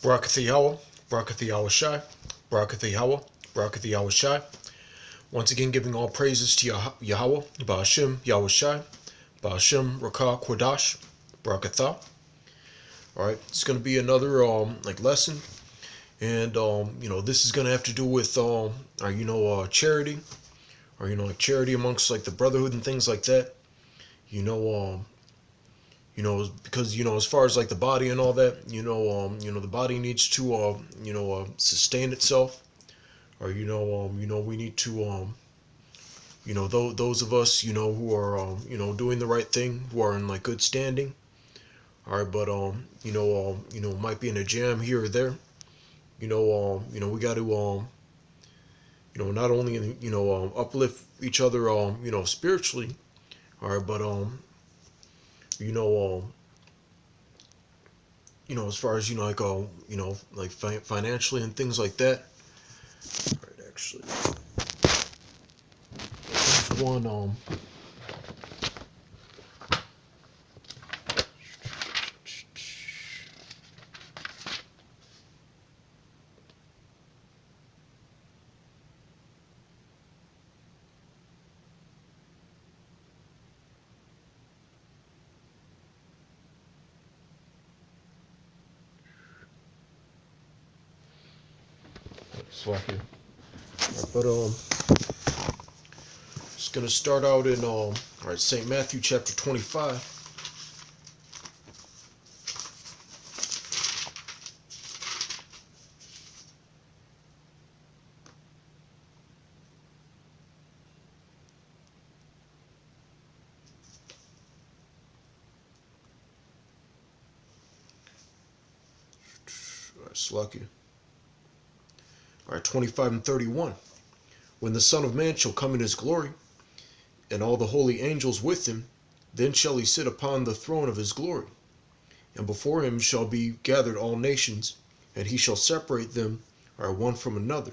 Barakath Yahweh, Barakath Yahweh Shai, Barakath Yahweh, Barakath Yahweh Shai. Once again, giving all praises to Yahweh, Ba'ashem Yahweh Shai, Ba'ashem Rakah Kodash, Barakatha. Alright, it's going to be another lesson, and this is going to have to do with charity, or like charity amongst like the brotherhood and things like that. Because as far as like the body and all that, the body needs to sustain itself, or we need to those of us who are doing the right thing, who are in like good standing. All right, but might be in a jam here or there. We got to not only uplift each other spiritually. All right, but as far as financially and things like that. All right, actually, there's one Slacky. But just gonna start out in St. Matthew chapter 25. Slacky. All right, 25 and 31. When the Son of Man shall come in his glory, and all the holy angels with him, then shall he sit upon the throne of his glory. And before him shall be gathered all nations, and he shall separate them one from another,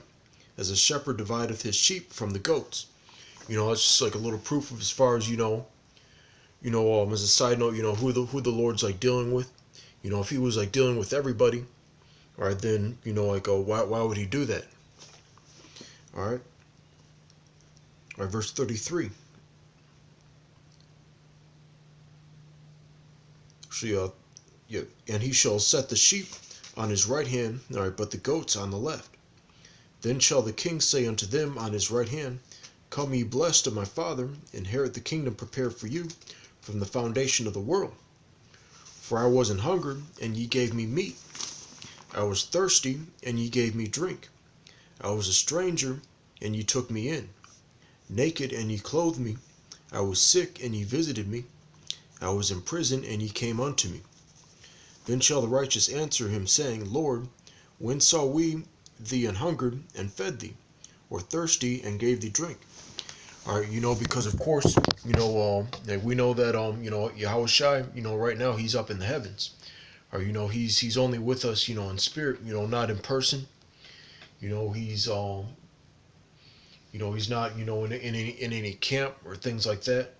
as a shepherd divideth his sheep from the goats. That's just like a little proof of as far as as a side note, who the Lord's like dealing with. If he was like dealing with everybody, all right, then why would he do that? All right. All right, verse 33. Actually, and he shall set the sheep on his right hand, all right, but the goats on the left. Then shall the king say unto them on his right hand, Come ye blessed of my Father, inherit the kingdom prepared for you from the foundation of the world. For I was an hungered, and ye gave me meat. I was thirsty, and ye gave me drink. I was a stranger, and ye took me in. Naked, and ye clothed me. I was sick, and ye visited me. I was in prison, and ye came unto me. Then shall the righteous answer him, saying, Lord, when saw we thee an hungered, and fed thee, or thirsty, and gave thee drink? All right, because of course, we know that Yahweh Shai, right now he's up in the heavens. Or he's only with us, in spirit, not in person. He's he's not, in any camp or things like that.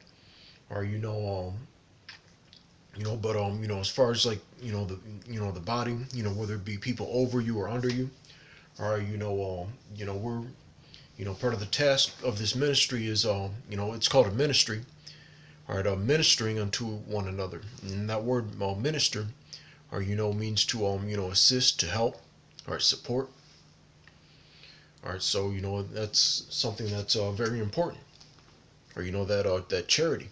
Or but as far as like the body, whether it be people over you or under you, or we're part of the task of this ministry is it's called a ministry. All right, ministering unto one another, and that word minister, or means to assist, to help, or support. All right, so that's something that's very important, or that charity.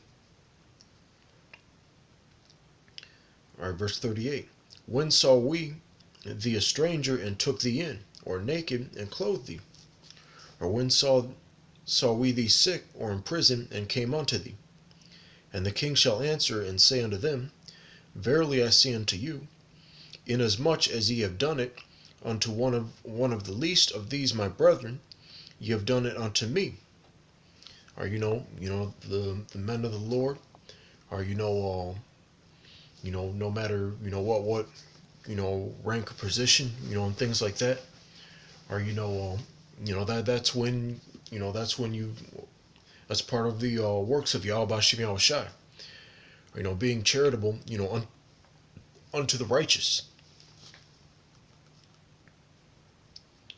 All right, verse 38. When saw we thee a stranger and took thee in, or naked and clothed thee? Or when saw we thee sick or in prison and came unto thee? And the king shall answer and say unto them, Verily I say unto you, inasmuch as ye have done it unto one of the least of these my brethren, ye have done it unto me. Or the men of the Lord, or no matter what rank or position, and things like that, or that's when that's part of the works of Yahweh B'Shem Yahweh Shai. Being charitable, unto the righteous.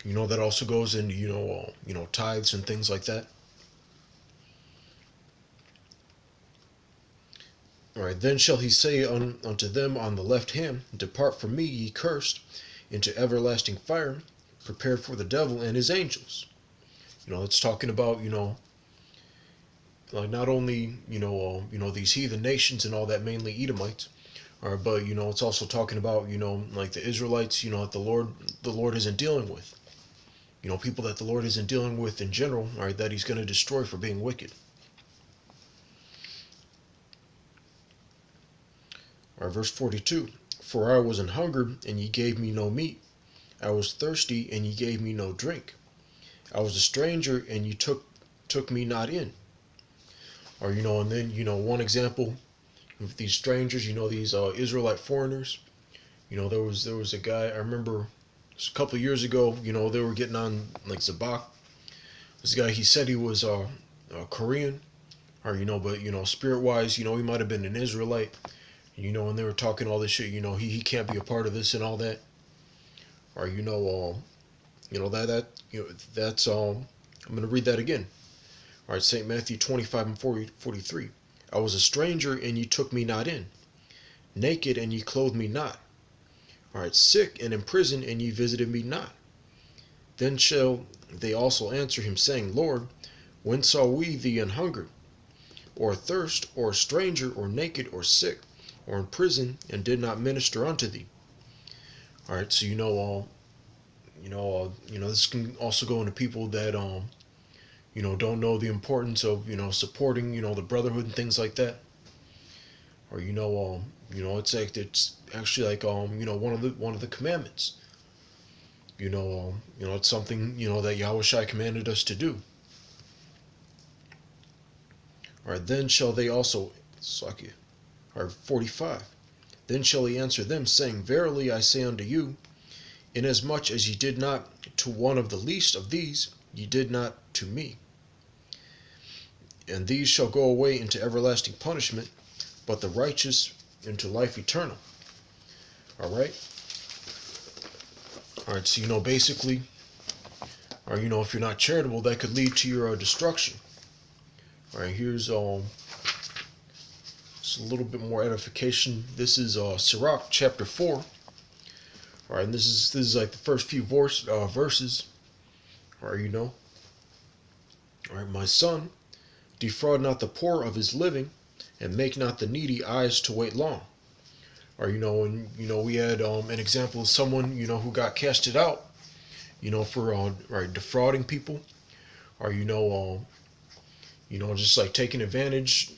That also goes into, tithes and things like that. All right, then shall he say unto them on the left hand, Depart from me, ye cursed, into everlasting fire, prepared for the devil and his angels. It's talking about, like not only, these heathen nations and all that, mainly Edomites, all right, but, it's also talking about, like the Israelites, that the Lord isn't dealing with. People that the Lord isn't dealing with in general, all right, that he's going to destroy for being wicked. All right, verse 42. For I was an hunger, and ye gave me no meat. I was thirsty, and ye gave me no drink. I was a stranger, and ye took me not in. Or, and then, one example of these strangers, these Israelite foreigners. There was a guy, I remember a couple of years ago, they were getting on like Zabak. This guy, he said he was Korean, or, but, spirit-wise, he might have been an Israelite. And they were talking all this shit, he can't be a part of this and all that. Or, that's, I'm going to read that again. All right, St. Matthew 25 and 43. I was a stranger, and ye took me not in. Naked, and ye clothed me not. All right, sick and in prison, and ye visited me not. Then shall they also answer him, saying, Lord, when saw we thee an hungered, or athirst, or a stranger, or naked, or sick, or in prison, and did not minister unto thee? All right, so this can also go into people that don't know the importance of supporting the brotherhood and things like that. Or it's actually like one of the commandments. It's something that Yahushua commanded us to do. All right, then shall they also, all right, 45. Then shall he answer them, saying, Verily I say unto you, inasmuch as ye did not to one of the least of these, ye did not to me. And these shall go away into everlasting punishment, but the righteous into life eternal. All right. All right. So basically, or if you're not charitable, that could lead to your destruction. All right. Here's just a little bit more edification. This is Sirach chapter 4. All right, and this is like the first few verses. All right, All right, my son, defraud not the poor of his living, and make not the needy eyes to wait long. Or and we had an example of someone who got casted out, for defrauding people, or just like taking advantage,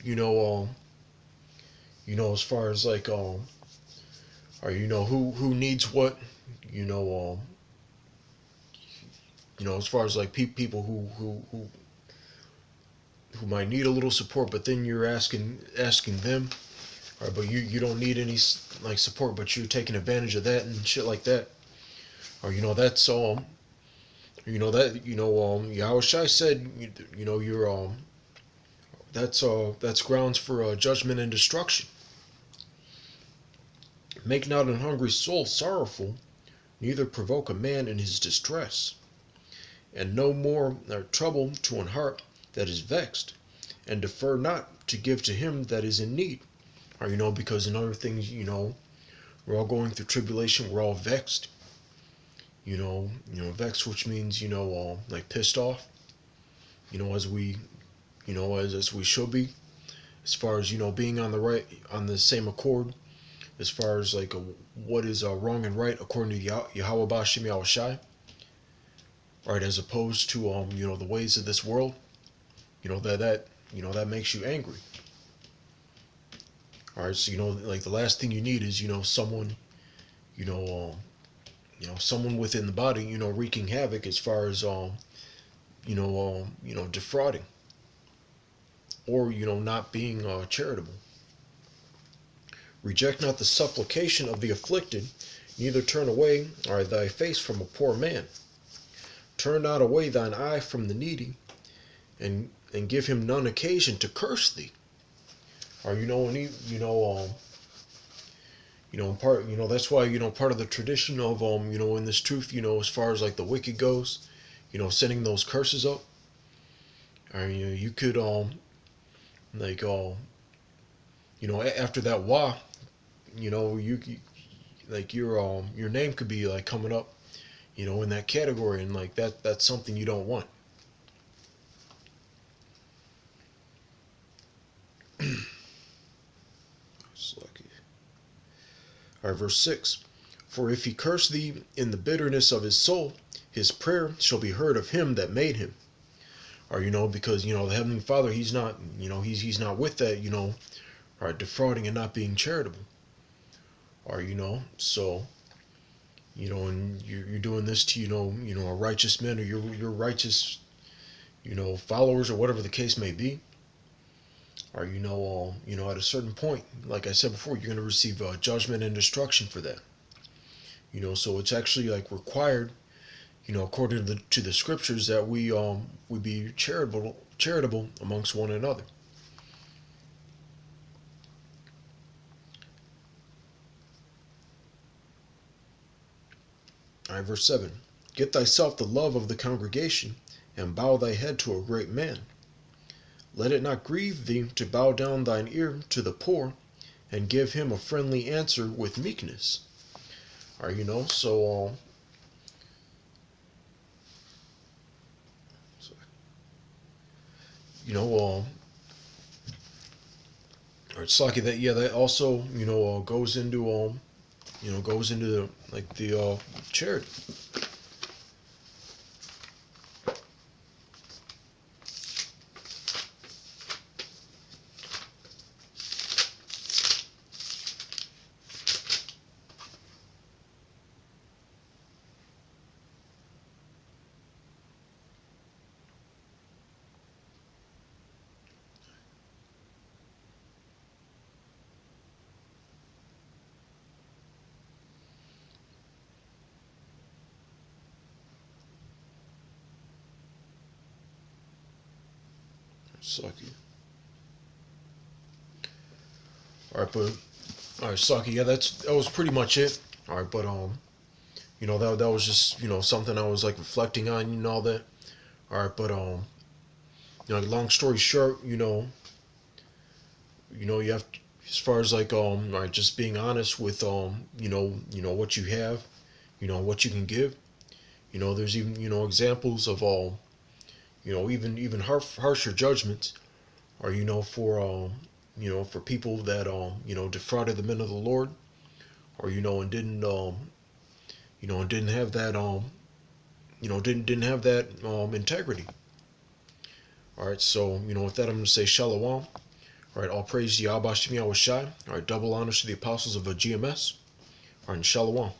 as far as like or who needs what, as far as like people who might need a little support, but then you're asking them, all right, but you don't need any like support, but you're taking advantage of that and shit like that. Or that's Yahushua said you're that's grounds for judgment and destruction. Make not an hungry soul sorrowful, neither provoke a man in his distress. And no more trouble to an heart that is vexed, and defer not to give to him that is in need. Or because in other things, we're all going through tribulation, we're all vexed. Vexed, which means like pissed off. As we, as we should be, as far as being on the same accord, as far as like what is wrong and right according to Yahweh Bashim Yahushai, right, as opposed to the ways of this world, that makes you angry. All right, so like the last thing you need is someone, someone within the body, wreaking havoc as far as defrauding, or not being charitable. Reject not the supplication of the afflicted, neither turn away thy face from a poor man. Turn not away thine eye from the needy, and give him none occasion to curse thee. Or when That's why, part of the tradition of, in this truth, as far as like the wicked goes, sending those curses up. I mean, you could, like, after that Wa, like your name could be like coming up, in that category, and like that's something you don't want. All right, verse 6. For if he curse thee in the bitterness of his soul, his prayer shall be heard of him that made him. Or, because, the Heavenly Father, he's not, he's not with that, defrauding and not being charitable. Or, so, and you're doing this to, a righteous man, or your righteous, followers, or whatever the case may be. Or, at a certain point, like I said before, you're going to receive judgment and destruction for that. So it's actually like required, according to the scriptures, that we be charitable amongst one another. All right, verse 7. Get thyself the love of the congregation, and bow thy head to a great man. Let it not grieve thee to bow down thine ear to the poor, and give him a friendly answer with meekness. All right, so all right, Saki, that also, goes into like the charity. Saki. All right, Saki. Yeah, that was pretty much it. All right, but that was just something I was like reflecting on and all that. All right, but long story short, you have to, as far as like all right, just being honest with what you have, what you can give. There's even examples of even harsher judgments, or for people that defrauded the men of the Lord, or and didn't have that didn't have that integrity. All right, so with that, I'm gonna say shalom. All right, all praise to Yahweh Shem Yahweh Shai. All right, double honors to the apostles of GMS. All right, and shalom.